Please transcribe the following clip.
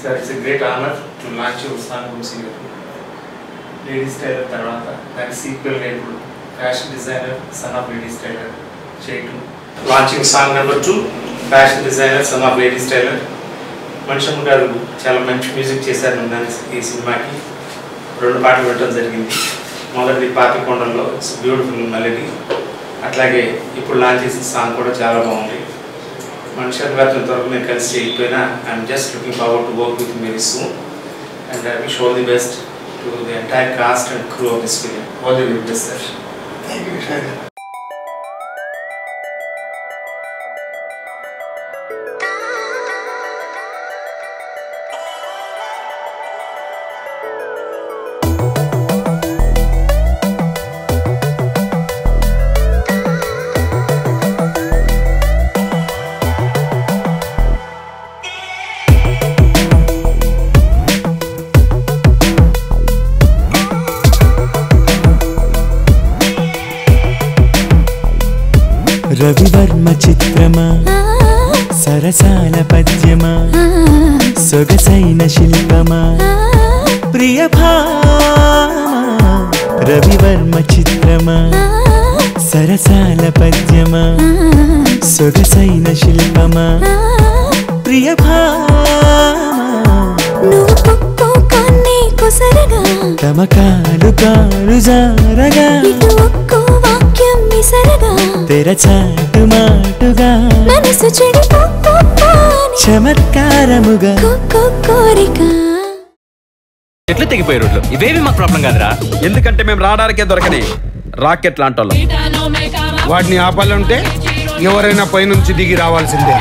Sir, it's a great honor to launch your song from Singapore. Ladies Tailor Tarvata, that is sequel label, fashion designer, son of Ladies Tailor, Chetu. Launching song number 2, fashion designer, son of Ladies Tailor. Manishamma garu చాలా మంచి music చేశారు ఈ సినిమాకి. 2 పాటలు వినడం జరిగింది. మొదటిది పాపికొండల్లో, it's beautiful melody. అట్లాగే ఇప్పుడు లాంచ్ చేసిన సాంగ్ కూడా చాలా బాగుంది. Manishamma గారితో త్వరగా నేను కలిసి చేయకపోయినా I'm just looking forward to work with very soon and I wish all the best to the entire cast and crew of this film. All the very best sir. Thank you sir. Ravi Varma చిత్రమా సరసాల పద్యమా సొగసైన శిల్పమా ప్రియభామా రవివర్మ చిత్రమా సరసాల పద్యమా సొగసైన శిల్పమా ప్రియభామా నువ్వు ఒక్కొక్కనే కొసరగా తమకాలు కాలు జారగా ఇటు ఒక్కో వాక్యం విసరగా తెరచాటు మాటుగా మనసు చెడిపోని చమత్కారముగా కోరిక. ఎట్లా తెగిపోయే రోడ్లు ఇవేవి మాకు ప్రాబ్లం కాదురా. ఎందుకంటే మేము రాడానికే దొరకని రాకెట్ లాంటి వాళ్ళం. వాటిని ఆపాలంటే ఎవరైనా పైనుంచి దిగి రావాల్సిందే.